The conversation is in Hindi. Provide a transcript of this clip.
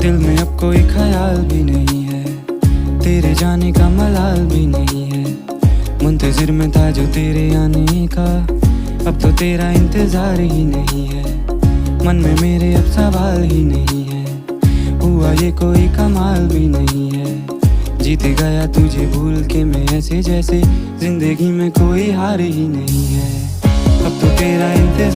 दिल में अब कोई ख्याल भी नहीं है, तेरे जाने का मलाल भी नहीं है। मुंतजिर में था जो तेरे आने का, अब तो तेरा इंतजार ही नहीं है। मन में मेरे अब सवाल ही नहीं है, हुआ ये कोई कमाल भी नहीं है। जीत गया तुझे भूल के मैं ऐसे जैसे जिंदगी में कोई हार ही नहीं है। अब तो तेरा इंतजार